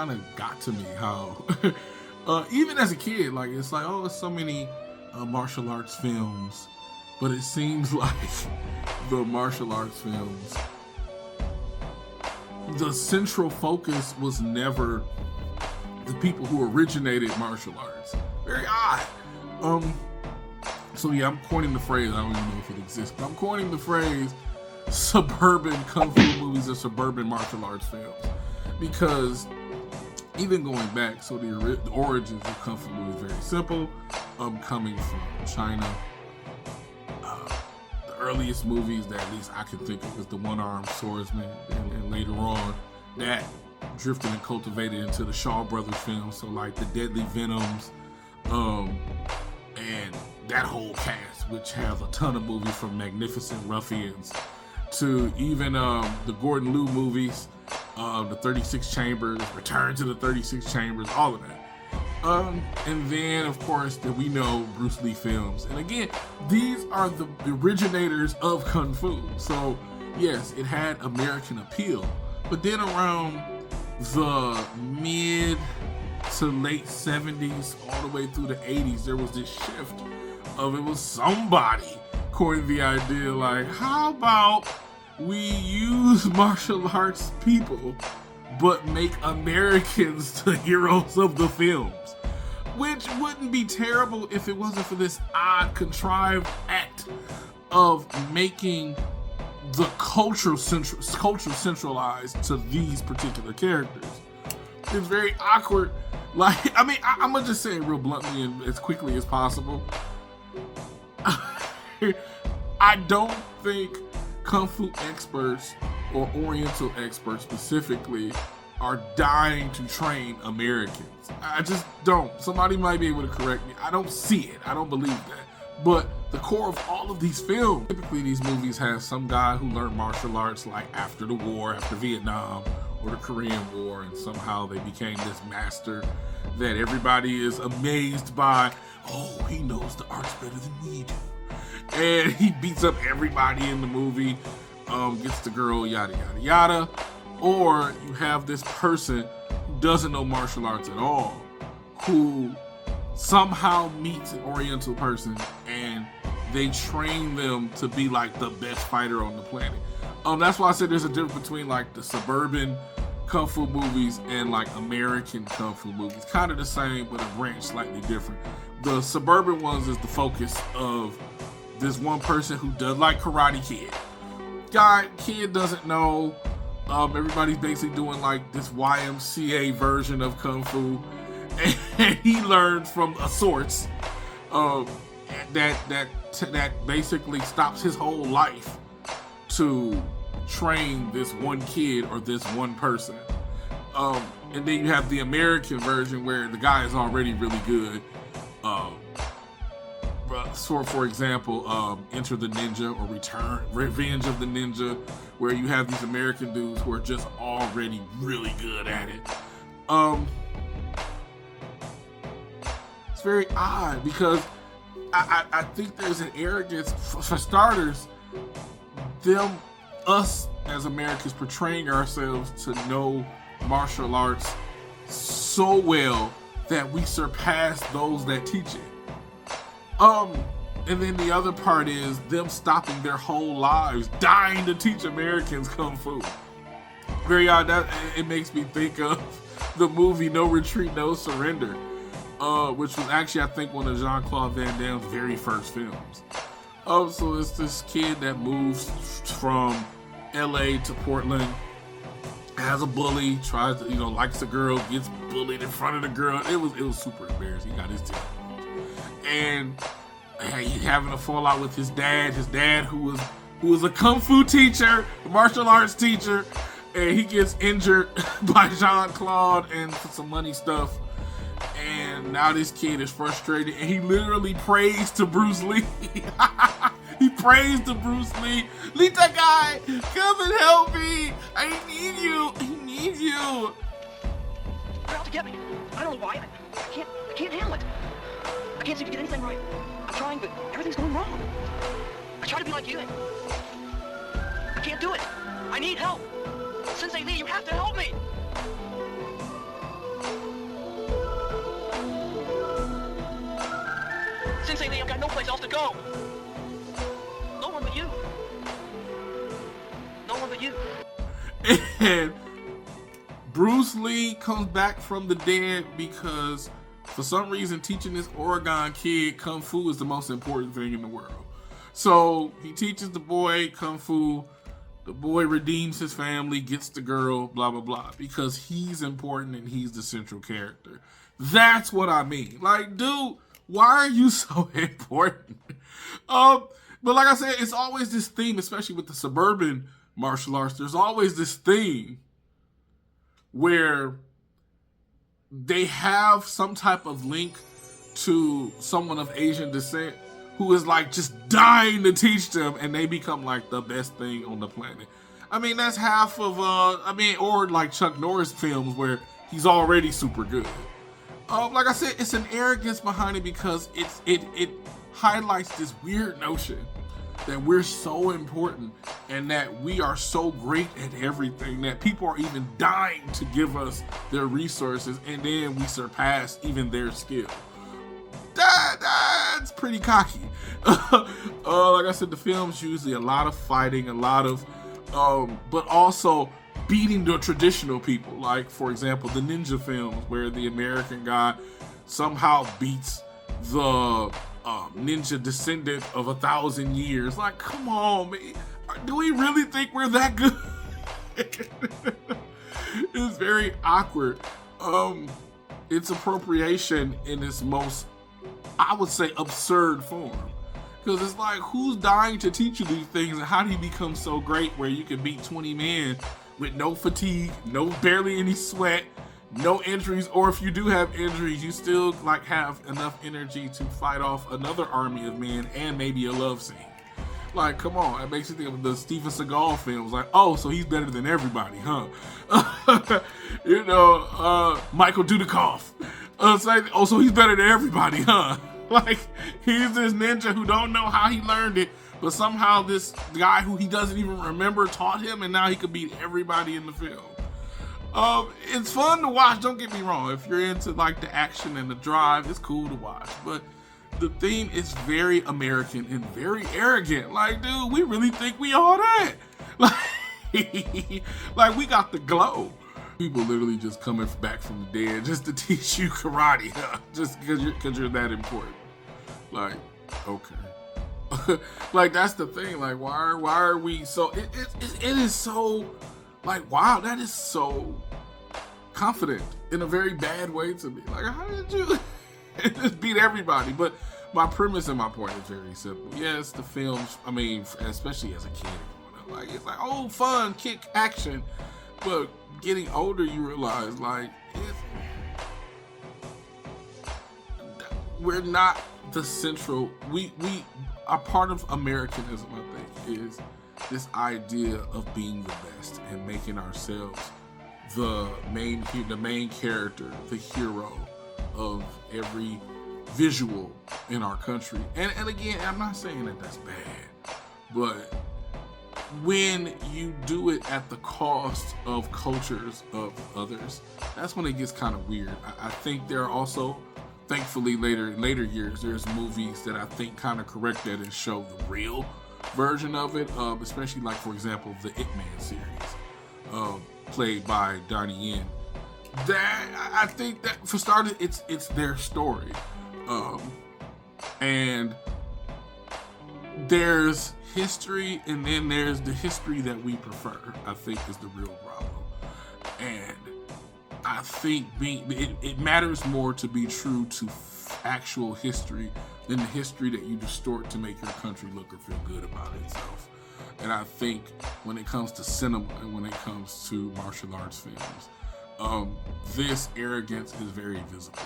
kind of got to me how, even as a kid, like it's like, oh, there's so many martial arts films, but it seems like the martial arts films, the central focus was never the people who originated martial arts. Very odd. So yeah, I'm coining the phrase. I don't even know if it exists, but I'm coining the phrase suburban kung fu movies or suburban martial arts films, because even going back, so the origins of kung fu movies is very simple. Coming from China, the earliest movies that at least I can think of is the One-Armed Swordsman, and later on that drifted and cultivated into the Shaw Brothers films, so like the Deadly Venoms, and that whole cast, which has a ton of movies from Magnificent Ruffians to even the Gordon Liu movies, the 36 Chambers, Return to the 36 Chambers, all of that. And then, of course, that we know Bruce Lee films. And again, these are the originators of Kung Fu. So, yes, it had American appeal. But then around the mid to late 70s, all the way through the 80s, there was this shift of it was somebody coined the idea like, how about we use martial arts people but make Americans the heroes of the films? Which wouldn't be terrible if it wasn't for this odd, contrived act of making the culture centralized to these particular characters. It's very awkward. Like, I mean, I'm gonna just say it real bluntly and as quickly as possible. I don't think Kung Fu experts or Oriental experts specifically are dying to train Americans. I just don't. Somebody might be able to correct me. I don't see it. I don't believe that. But the core of all of these films, typically these movies have some guy who learned martial arts like after the war, after Vietnam or the Korean War, and somehow they became this master that everybody is amazed by. Oh, he knows the arts better than we do. And he beats up everybody in the movie, gets the girl, yada, yada, yada. Or you have this person who doesn't know martial arts at all, who somehow meets an Oriental person and they train them to be like the best fighter on the planet. That's why I said there's a difference between like the suburban Kung Fu movies and like American Kung Fu movies. Kind of the same, but a branch slightly different. The suburban ones is the focus of this one person who does like Karate Kid. Kid doesn't know. Everybody's basically doing like this YMCA version of Kung Fu, and he learns from a source that basically stops his whole life to train this one kid or this one person. And then you have the American version where the guy is already really good. So for example, Enter the Ninja or Revenge of the Ninja, where you have these American dudes who are just already really good at it. It's very odd because I think there's an arrogance, for starters, us as Americans portraying ourselves to know martial arts so well that we surpass those that teach it. And then the other part is them stopping their whole lives, dying to teach Americans Kung Fu. Very odd. That it makes me think of the movie No Retreat, No Surrender, which was actually, I think, one of Jean-Claude Van Damme's very first films. So it's this kid that moves from LA to Portland, has a bully, tries to, likes a girl, gets bullied in front of the girl. It was super embarrassing. He got his tail. And he's having a fallout with his dad. His dad, who was a kung fu teacher, a martial arts teacher, and he gets injured by Jean-Claude and some money stuff. And now this kid is frustrated, and he literally prays to Bruce Lee. He prays to Bruce Lee. Lita guy, come and help me. I need you. I need you. They're out to get me. I don't know why. I can't handle it. I can't seem to get anything right. I'm trying, but everything's going wrong. I try to be like you. I can't do it. I need help. Sensei Lee, you have to help me. I've got no place else to go. No one but you. No one but you. And Bruce Lee comes back from the dead because for some reason teaching this Oregon kid Kung Fu is the most important thing in the world. So he teaches the boy Kung Fu. The boy redeems his family, gets the girl, blah, blah, blah, because he's important and he's the central character. That's what I mean. Like, dude, why are you so important? But like I said, it's always this theme, especially with the suburban martial arts. There's always this theme where they have some type of link to someone of Asian descent who is like just dying to teach them, and they become like the best thing on the planet. I mean, that's half of, or like Chuck Norris films where he's already super good. Like I said, it's an arrogance behind it because it highlights this weird notion that we're so important and that we are so great at everything that people are even dying to give us their resources, and then we surpass even their skill. That's pretty cocky. Like I said, the film's usually a lot of fighting, a lot of, but also beating the traditional people. Like, for example, the ninja films where the American guy somehow beats the ninja descendant of 1,000 years. Like, come on, man. Do we really think we're that good? It's very awkward. It's appropriation in its most, I would say, absurd form. Because it's like, who's dying to teach you these things, and how do you become so great where you can beat 20 men with no fatigue, barely any sweat, no injuries, or if you do have injuries, you still like have enough energy to fight off another army of men and maybe a love scene. Like, come on, it makes you think of the Steven Segal films. Like, oh, so he's better than everybody, huh? Michael Dudikoff. It's like, oh, so he's better than everybody, huh? Like, he's this ninja who don't know how he learned it, but somehow this guy who he doesn't even remember taught him, and now he could beat everybody in the film. It's fun to watch, don't get me wrong. If you're into like the action and the drive, it's cool to watch. But the theme is very American and very arrogant. Like, dude, we really think we all that. Like we got the glow. People literally just coming back from the dead just to teach you karate, huh? Just because you're that important. Like, okay. Like, that's the thing. Like, why are we so? It is so. Like, wow, that is so confident in a very bad way to me. Like, how did you just beat everybody? But my premise and my point is very simple. Yes, the films, I mean, especially as a kid, like, it's like, oh, fun, kick, action. But getting older, you realize, like, we're not the central, we are part of Americanism, I think, is this idea of being the best and making ourselves the main character, the hero of every visual in our country. And again, I'm not saying that that's bad, but when you do it at the cost of cultures of others, that's when it gets kind of weird. I think there are also, thankfully, later years, there's movies that I think kind of correct that and show the real version of it, especially like, for example, the Ip Man series, played by Donnie Yen. That, I think that for starters, it's their story, and there's history, and then there's the history that we prefer, I think, is the real problem. And I think it matters more to be true to actual history than the history that you distort to make your country look or feel good about itself. And I think when it comes to cinema and when it comes to martial arts films, this arrogance is very visible.